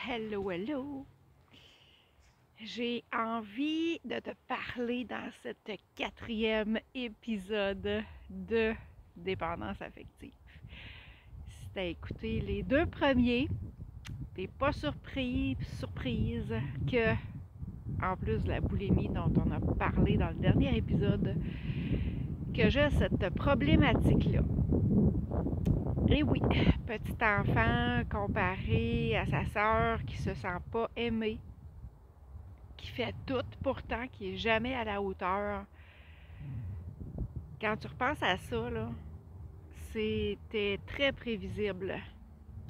Hello, hello! J'ai envie de te parler dans cet quatrième épisode de dépendance affective. Si t'as écouté les deux premiers, t'es pas surprise que, en plus de la boulimie dont on a parlé dans le dernier épisode, que j'ai cette problématique-là. Et oui, petit enfant comparé à sa sœur qui se sent pas aimée, qui fait tout pourtant, qui est jamais à la hauteur. Quand tu repenses à ça, là, c'était très prévisible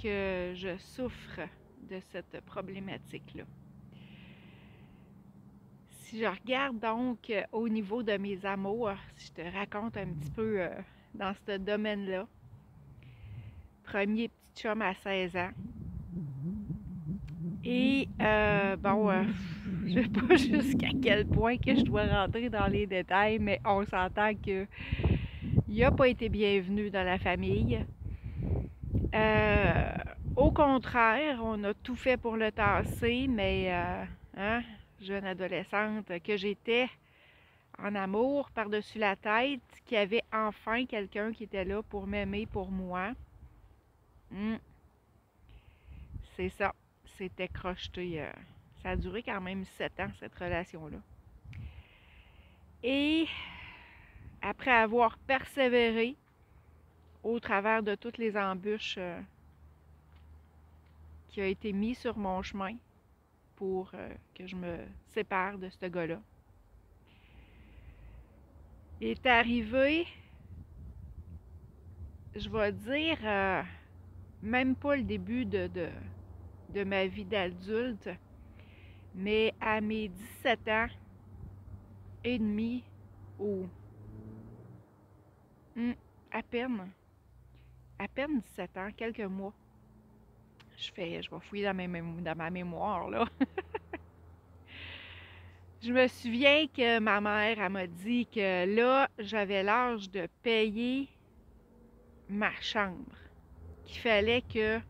que je souffre de cette problématique-là. Si je regarde donc au niveau de mes amours, si je te raconte un petit peu dans ce domaine-là, premier petit chum à 16 ans. Et je sais pas jusqu'à quel point que je dois rentrer dans les détails, mais on s'entend que il n'a pas été bienvenu dans la famille. Au contraire, on a tout fait pour le tasser, mais jeune adolescente que j'étais, en amour par-dessus la tête, qu'il y avait enfin quelqu'un qui était là pour m'aimer pour moi. C'est ça. C'était crocheté. Ça a duré quand même 7 ans, cette relation-là. Et après avoir persévéré au travers de toutes les embûches qui ont été mises sur mon chemin pour que je me sépare de ce gars-là, est arrivé, je vais dire, même pas le début de ma vie d'adulte, mais à mes 17 ans et demi, ou à peine 17 ans, quelques mois. Je vais fouiller dans ma mémoire, là. Je me souviens que ma mère, elle m'a dit que là, j'avais l'âge de payer ma chambre. Qu'il fallait que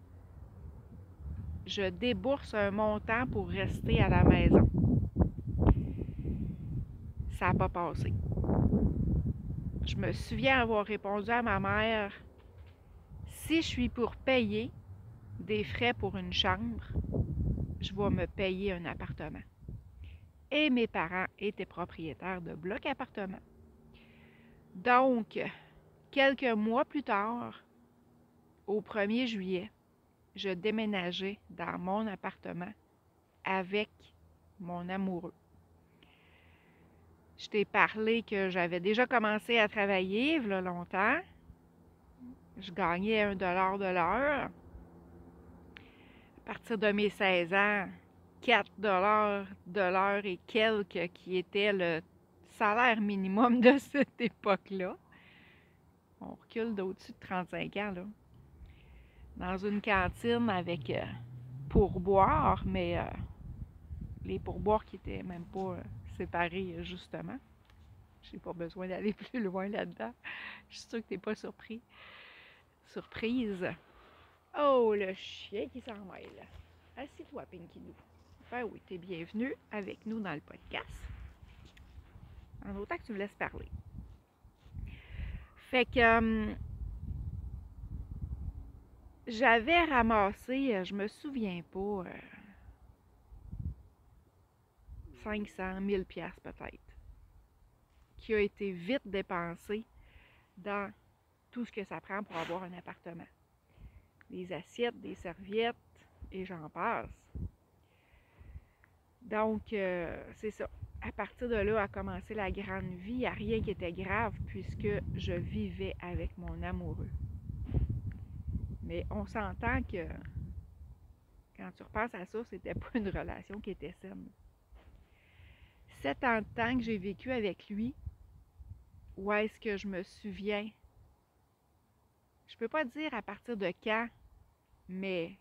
je débourse un montant pour rester à la maison. Ça n'a pas passé. Je me souviens avoir répondu à ma mère, si je suis pour payer des frais pour une chambre, je vais me payer un appartement. Et mes parents étaient propriétaires de blocs appartements. Donc, quelques mois plus tard, au 1er juillet, je déménageais dans mon appartement avec mon amoureux. Je t'ai parlé que j'avais déjà commencé à travailler il y a longtemps. Je gagnais 1 $ de l'heure. À partir de mes 16 ans, 4 $ de l'heure et quelques qui était le salaire minimum de cette époque-là. On recule d'au-dessus de 35 ans, là. Dans une cantine avec pourboire, mais les pourboires qui étaient même pas séparés, justement. J'ai pas besoin d'aller plus loin là-dedans. Je suis sûre que t'es pas surprise. Oh, le chien qui s'en mêle. Assieds-toi, Pinky-Lou. Ben oui, t'es bienvenue avec nous dans le podcast. En autant que tu me laisses parler. Fait que j'avais ramassé, je me souviens pas, 500 000 piastres peut-être, qui a été vite dépensé dans tout ce que ça prend pour avoir un appartement. Des assiettes, des serviettes, et j'en passe. Donc, c'est ça. À partir de là a commencé la grande vie. Il n'y a rien qui était grave puisque je vivais avec mon amoureux. Mais on s'entend que quand tu repenses à ça, c'était pas une relation qui était saine. 7 ans de temps que j'ai vécu avec lui, où est-ce que je me souviens? Je peux pas dire à partir de quand, mais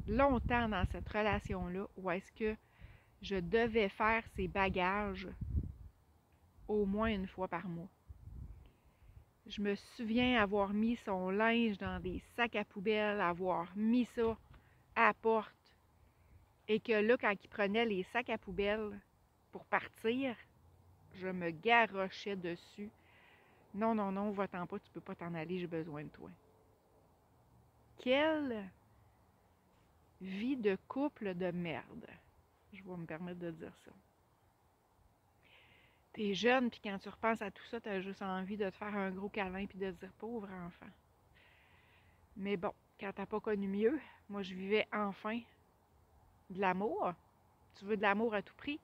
longtemps dans cette relation-là, où est-ce que je devais faire ses bagages au moins une fois par mois. Je me souviens avoir mis son linge dans des sacs à poubelle, avoir mis ça à la porte, Et que là, quand il prenait les sacs à poubelle pour partir, je me garrochais dessus. Non, non, non, va-t'en pas, tu peux pas t'en aller, j'ai besoin de toi. Quelle vie de couple de merde. Je vais me permettre de dire ça. T'es jeune, puis quand tu repenses à tout ça, t'as juste envie de te faire un gros câlin puis de te dire pauvre enfant. Mais bon, quand t'as pas connu mieux, moi je vivais enfin de l'amour. Tu veux de l'amour à tout prix?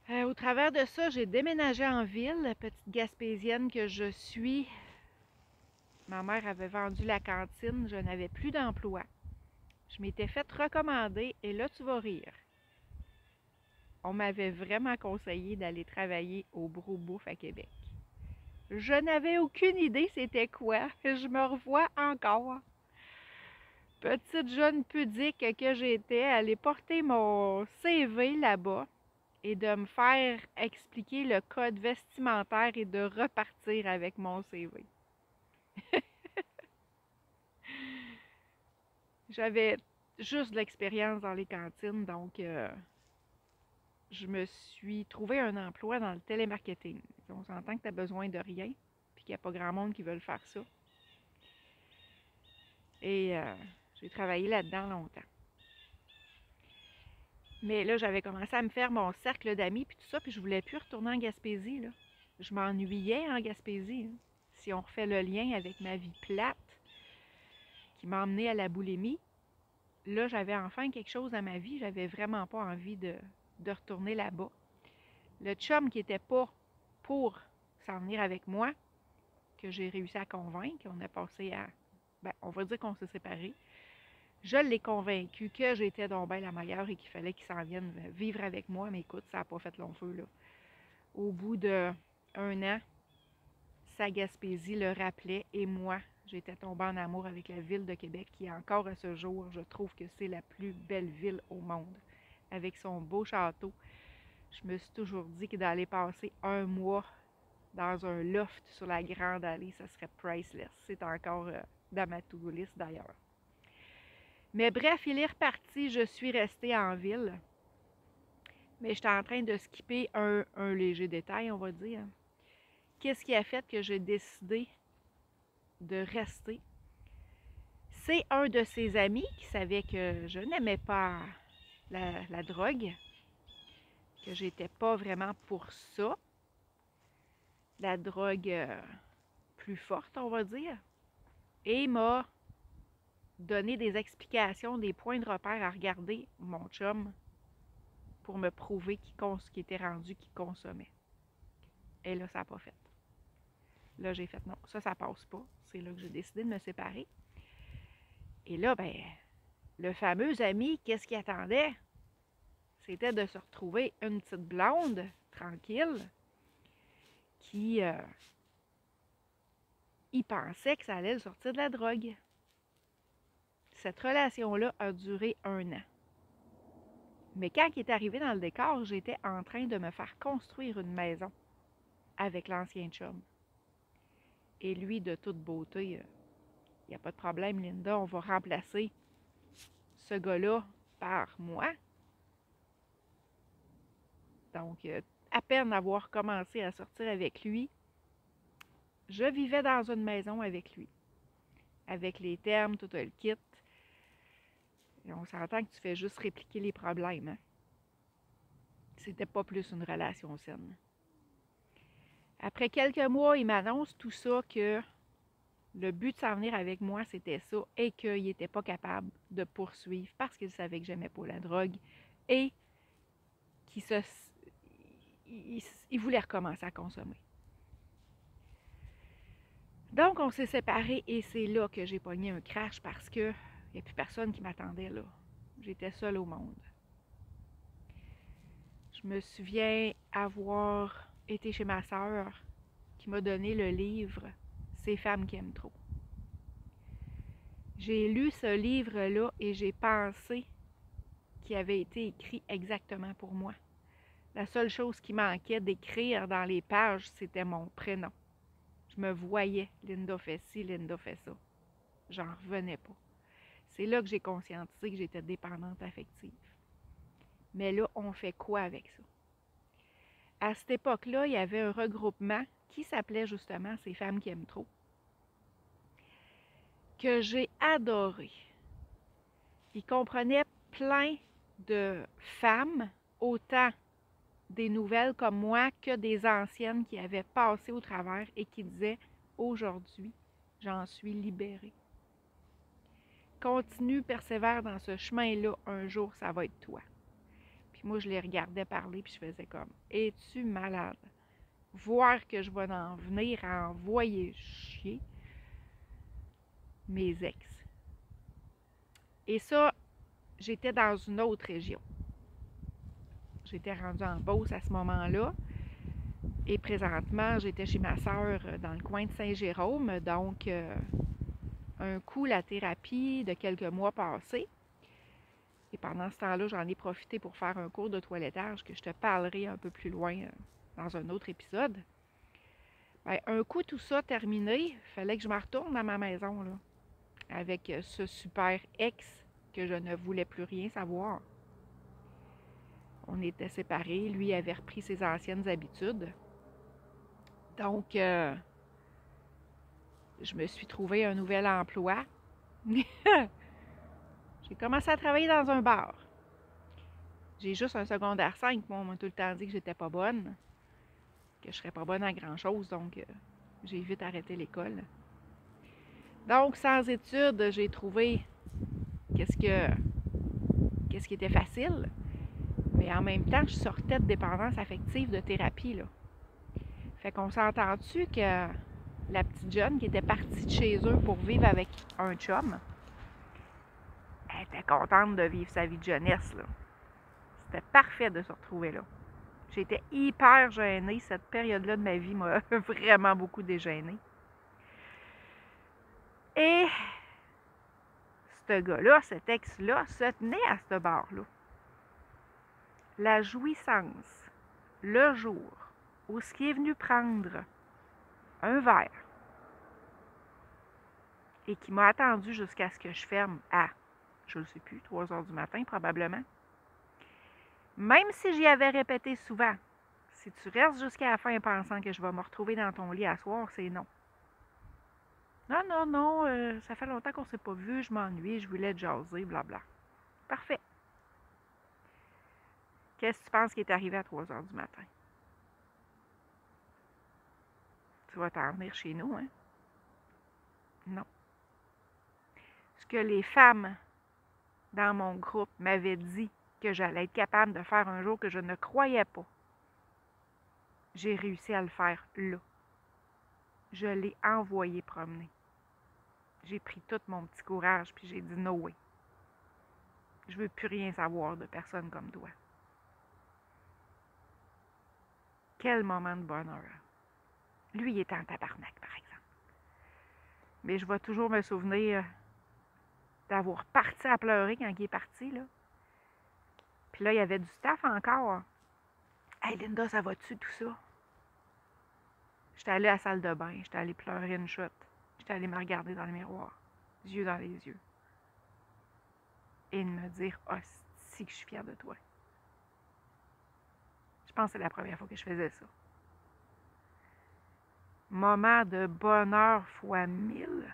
Au travers de ça, j'ai déménagé en ville, petite Gaspésienne que je suis. Ma mère avait vendu la cantine, je n'avais plus d'emploi. Je m'étais fait recommander, et là tu vas rire. On m'avait vraiment conseillé d'aller travailler au Brou Bouffe à Québec. Je n'avais aucune idée c'était quoi. Je me revois encore. Petite jeune pudique que j'étais, aller porter mon CV là-bas et de me faire expliquer le code vestimentaire et de repartir avec mon CV. J'avais juste de l'expérience dans les cantines, donc je me suis trouvé un emploi dans le télémarketing. On s'entend que tu as besoin de rien, puis qu'il n'y a pas grand monde qui veut faire ça. Et j'ai travaillé là-dedans longtemps. Mais là, j'avais commencé à me faire mon cercle d'amis, puis tout ça, puis je voulais plus retourner en Gaspésie, là. Je m'ennuyais en Gaspésie, hein. Si on refait le lien avec ma vie plate, qui m'a emmenée à la boulimie, là, j'avais enfin quelque chose dans ma vie. J'avais vraiment pas envie de retourner là-bas. Le chum qui était pas pour s'en venir avec moi, que j'ai réussi à convaincre, on a passé à... Ben, on va dire qu'on s'est séparés. Je l'ai convaincu que j'étais donc bien la meilleure et qu'il fallait qu'il s'en vienne vivre avec moi. Mais écoute, ça n'a pas fait long feu, là. Au bout d'un an, sa Gaspésie le rappelait et moi, j'étais tombée en amour avec la ville de Québec qui, encore à ce jour, je trouve que c'est la plus belle ville au monde. Avec son beau château, je me suis toujours dit que d'aller passer un mois dans un loft sur la Grande Allée, ça serait priceless. C'est encore dans ma to-do list d'ailleurs. Mais bref, il est reparti, je suis restée en ville. Mais j'étais en train de skipper un léger détail, on va dire. Qu'est-ce qui a fait que j'ai décidé de rester? C'est un de ses amis qui savait que je n'aimais pas la drogue, que j'étais pas vraiment pour ça. La drogue plus forte, on va dire. Et il m'a donné des explications, des points de repère à regarder, mon chum, pour me prouver qu'il était rendu, qu'il consommait. Et là, ça n'a pas fait. Là, j'ai fait non, ça passe pas. C'est là que j'ai décidé de me séparer. Et là, ben, le fameux ami, qu'est-ce qu'il attendait? C'était de se retrouver une petite blonde, tranquille, qui il pensait que ça allait le sortir de la drogue. Cette relation-là a duré 1 an. Mais quand il est arrivé dans le décor, j'étais en train de me faire construire une maison avec l'ancien chum. Et lui, de toute beauté, il n'y a pas de problème, Linda, on va remplacer ce gars-là par moi. Donc, à peine avoir commencé à sortir avec lui, je vivais dans une maison avec lui. Avec les termes, tout le kit. Et on s'entend que tu fais juste répliquer les problèmes. Hein? C'était pas plus une relation saine. Après quelques mois, il m'annonce tout ça que le but de s'en venir avec moi, c'était ça, et qu'il n'était pas capable de poursuivre parce qu'il savait que j'aimais pas la drogue et qu'il il voulait recommencer à consommer. Donc, on s'est séparés et c'est là que j'ai pogné un crash parce que il n'y a plus personne qui m'attendait là. J'étais seule au monde. Je me souviens avoir été chez ma sœur qui m'a donné le livre Ces femmes qui aiment trop. J'ai lu ce livre-là et j'ai pensé qu'il avait été écrit exactement pour moi. La seule chose qui manquait d'écrire dans les pages, c'était mon prénom. Je me voyais, Linda fait ci, Linda fait ça. J'en revenais pas. C'est là que j'ai conscientisé que j'étais dépendante affective. Mais là, on fait quoi avec ça? À cette époque-là, il y avait un regroupement qui s'appelait justement Ces femmes qui aiment trop, que j'ai adoré. Il comprenait plein de femmes, autant des nouvelles comme moi que des anciennes qui avaient passé au travers et qui disaient « Aujourd'hui, j'en suis libérée. Continue, persévère dans ce chemin-là, un jour, ça va être toi. » Puis moi, je les regardais parler, puis je faisais comme « Es-tu malade? Voir que je vais en venir à envoyer chier mes ex. » Et ça, j'étais dans une autre région. J'étais rendue en Beauce à ce moment-là. Et présentement, j'étais chez ma sœur dans le coin de Saint-Jérôme. Donc, un coup, la thérapie de quelques mois passés. Et pendant ce temps-là, j'en ai profité pour faire un cours de toilettage que je te parlerai un peu plus loin dans un autre épisode. Bien, un coup, tout ça terminé, il fallait que je me retourne dans ma maison, là, avec ce super ex que je ne voulais plus rien savoir. On était séparés, lui avait repris ses anciennes habitudes. Donc, je me suis trouvé un nouvel emploi. J'ai commencé à travailler dans un bar. J'ai juste un secondaire 5, moi, on m'a tout le temps dit que j'étais pas bonne, que je serais pas bonne à grand-chose, donc j'ai vite arrêté l'école. Donc, sans études, j'ai trouvé qu'est-ce qui était facile, mais en même temps, je sortais de dépendance affective de thérapie, là. Fait qu'on s'entend-tu que la petite jeune qui était partie de chez eux pour vivre avec un chum, elle était contente de vivre sa vie de jeunesse, là. C'était parfait de se retrouver là. J'étais hyper gênée. Cette période-là de ma vie m'a vraiment beaucoup dégênée. Et ce gars-là, cet ex-là, se tenait à ce bar-là. La jouissance, le jour où ce qui est venu prendre un verre et qui m'a attendu jusqu'à ce que je ferme à, je ne sais plus, 3 heures du matin probablement. Même si j'y avais répété souvent, si tu restes jusqu'à la fin pensant que je vais me retrouver dans ton lit à soir, c'est non. Non, ça fait longtemps qu'on ne s'est pas vu, je m'ennuie, je voulais te jaser, blabla. Parfait. Qu'est-ce que tu penses qui est arrivé à 3 heures du matin? Tu vas t'en venir chez nous, hein? Non. Ce que les femmes dans mon groupe m'avaient dit que j'allais être capable de faire un jour que je ne croyais pas, j'ai réussi à le faire là. Je l'ai envoyé promener. J'ai pris tout mon petit courage puis j'ai dit « No way. Je veux plus rien savoir de personne comme toi. » Quel moment de bonheur. Lui, il était en tabarnak, par exemple. Mais je vais toujours me souvenir d'avoir parti à pleurer quand il est parti, là. Puis là, il y avait du staff encore. « Hey, Linda, ça va-tu, tout ça? » J'étais allée à la salle de bain, j'étais allée pleurer une chute. J'étais allée me regarder dans le miroir, yeux dans les yeux. Et de me dire « Ah, si que je suis fière de toi. » Je pense que c'est la première fois que je faisais ça. Moment de bonheur fois 1000.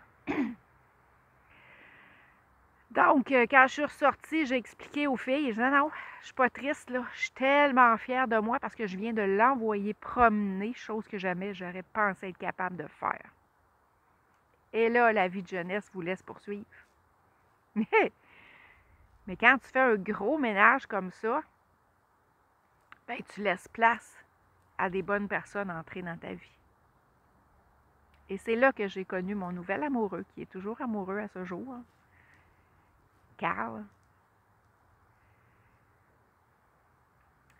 Donc, quand je suis ressortie, j'ai expliqué aux filles, je disais non, je suis pas triste, là. Je suis tellement fière de moi parce que je viens de l'envoyer promener, chose que jamais j'aurais pensé être capable de faire. Et là, la vie de jeunesse vous laisse poursuivre. Mais quand tu fais un gros ménage comme ça, ben, tu laisses place à des bonnes personnes entrer dans ta vie. Et c'est là que j'ai connu mon nouvel amoureux, qui est toujours amoureux à ce jour, Carl.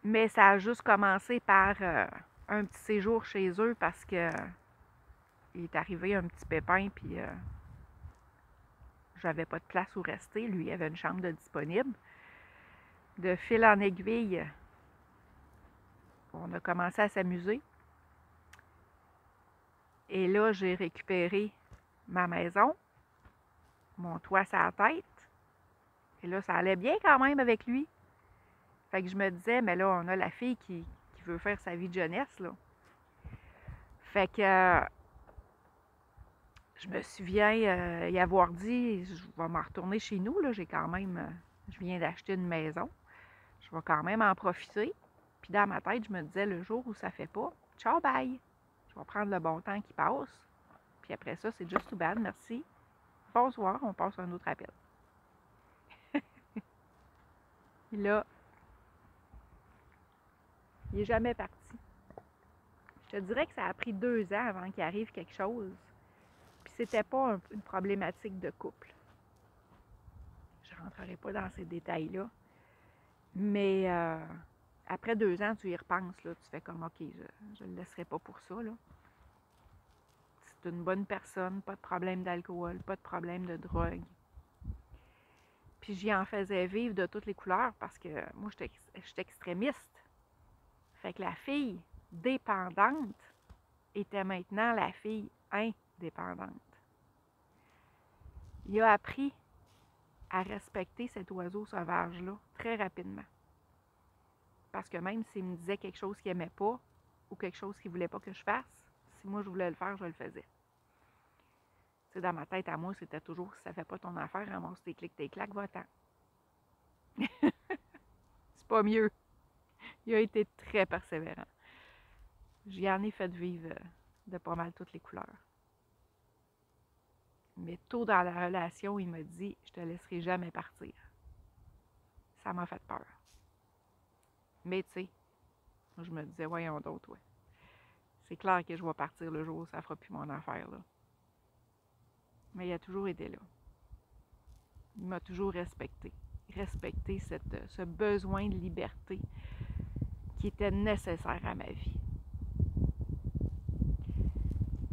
Mais ça a juste commencé par un petit séjour chez eux parce que il est arrivé un petit pépin, puis j'avais pas de place où rester. Lui, il avait une chambre de disponible. De fil en aiguille, on a commencé à s'amuser. Et là, j'ai récupéré ma maison, mon toit sur la tête, Et là, ça allait bien quand même avec lui. Fait que je me disais, mais là, on a la fille qui veut faire sa vie de jeunesse, là. Fait que je me souviens y avoir dit, je vais m'en retourner chez nous, là. J'ai quand même, je viens d'acheter une maison. Je vais quand même en profiter. Puis dans ma tête, je me disais, le jour où ça fait pas, ciao, bye. Je vais prendre le bon temps qui passe. Puis après ça, c'est just too bad, merci. Bonsoir, on passe à un autre appel. Puis là, il n'est jamais parti. Je te dirais que ça a pris 2 ans avant qu'il arrive quelque chose. Puis c'était pas une problématique de couple. Je ne rentrerai pas dans ces détails-là. Mais après 2 ans, tu y repenses, là, tu fais comme, OK, je ne le laisserai pas pour ça, là. C'est une bonne personne, pas de problème d'alcool, pas de problème de drogue. Puis j'y en faisais vivre de toutes les couleurs parce que moi, j'étais extrémiste. Fait que la fille dépendante était maintenant la fille indépendante. Il a appris à respecter cet oiseau sauvage-là très rapidement. Parce que même s'il me disait quelque chose qu'il n'aimait pas ou quelque chose qu'il ne voulait pas que je fasse, si moi je voulais le faire, je le faisais. Tu sais, dans ma tête à moi, c'était toujours si ça ne fait pas ton affaire, ramasse tes clics, tes claques, va-t'en. C'est pas mieux. Il a été très persévérant. J'y en ai fait vivre de pas mal toutes les couleurs. Mais tôt dans la relation, il m'a dit « Je te laisserai jamais partir ». Ça m'a fait peur. Mais tu sais, je me disais « Voyons donc, ouais. C'est clair que je vais partir le jour où ça fera plus mon affaire, là. » Mais il a toujours été là. Il m'a toujours respecté. Respecté ce besoin de liberté qui était nécessaire à ma vie.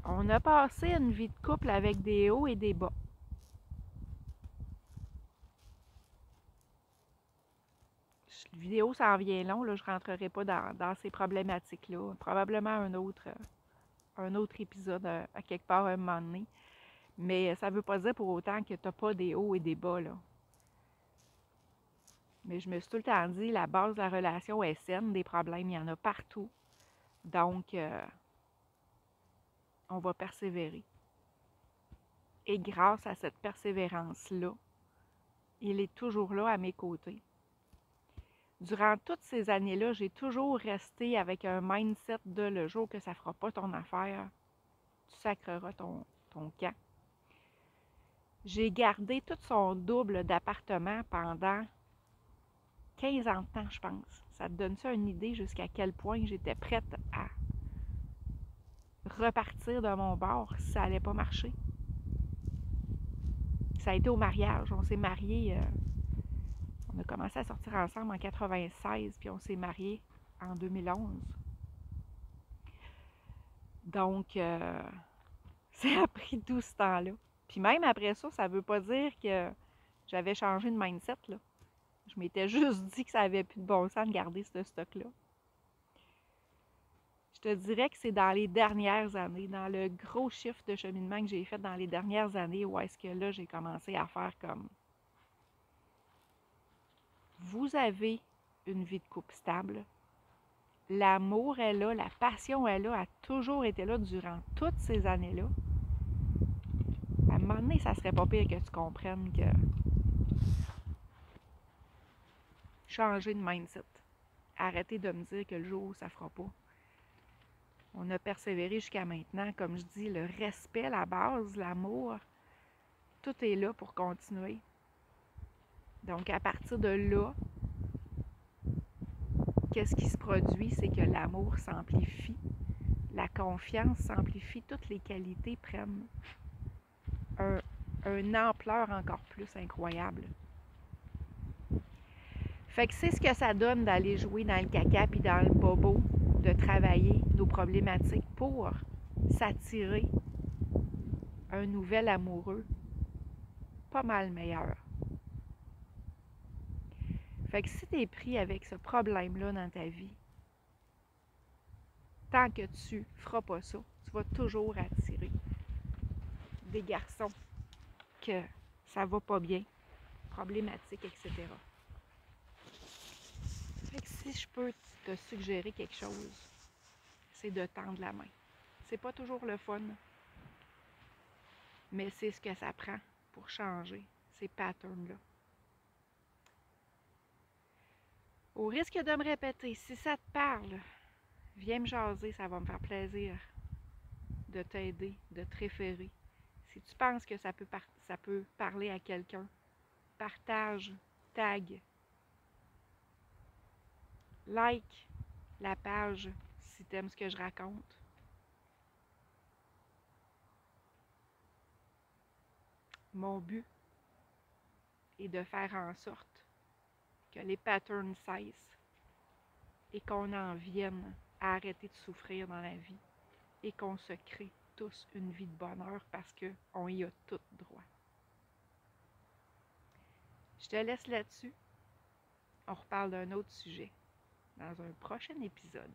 On a passé une vie de couple avec des hauts et des bas. La vidéo s'en vient long, là, je ne rentrerai pas dans ces problématiques-là. Probablement un autre épisode à quelque part un moment donné. Mais ça ne veut pas dire pour autant que tu n'as pas des hauts et des bas, là. Mais je me suis tout le temps dit, la base de la relation est saine, des problèmes, il y en a partout. Donc, on va persévérer. Et grâce à cette persévérance-là, il est toujours là à mes côtés. Durant toutes ces années-là, j'ai toujours resté avec un mindset de le jour que ça ne fera pas ton affaire, tu sacreras ton camp. J'ai gardé tout son double d'appartement pendant 15 ans de temps, je pense. Ça te donne ça une idée jusqu'à quel point j'étais prête à repartir de mon bord si ça n'allait pas marcher. Ça a été au mariage. On s'est mariés, on a commencé à sortir ensemble en 96, puis on s'est mariés en 2011. Donc, ça a pris tout ce temps-là. Puis même après ça, ça ne veut pas dire que j'avais changé de mindset, là. Je m'étais juste dit que ça n'avait plus de bon sens de garder ce stock-là. Je te dirais que c'est dans les dernières années, dans le gros chiffre de cheminement que j'ai fait dans les dernières années, où est-ce que là, j'ai commencé à faire comme... Vous avez une vie de couple stable. L'amour est là, la passion est là, a toujours été là durant toutes ces années-là. À un moment donné, ça serait pas pire que tu comprennes que changer de mindset. Arrêtez de me dire que le jour où ça ne fera pas. On a persévéré jusqu'à maintenant. Comme je dis, le respect, la base, l'amour, tout est là pour continuer. Donc, à partir de là, qu'est-ce qui se produit? C'est que l'amour s'amplifie, la confiance s'amplifie, toutes les qualités prennent une ampleur encore plus incroyable. Fait que c'est ce que ça donne d'aller jouer dans le caca puis dans le bobo, de travailler nos problématiques pour s'attirer un nouvel amoureux pas mal meilleur. Fait que si tu es pris avec ce problème-là dans ta vie, tant que tu feras pas ça, tu vas toujours attirer des garçons que ça va pas bien, problématiques, etc. Fait que si je peux te suggérer quelque chose, c'est de tendre la main. C'est pas toujours le fun, mais c'est ce que ça prend pour changer ces patterns-là. Au risque de me répéter, si ça te parle, viens me jaser, ça va me faire plaisir de t'aider, de te référer. Si tu penses que ça peut parler à quelqu'un, partage, tag, like la page si tu aimes ce que je raconte. Mon but est de faire en sorte que les patterns cessent et qu'on en vienne à arrêter de souffrir dans la vie et qu'on se crée tous une vie de bonheur parce qu'on y a tout droit. Je te laisse là-dessus. On reparle d'un autre sujet dans un prochain épisode.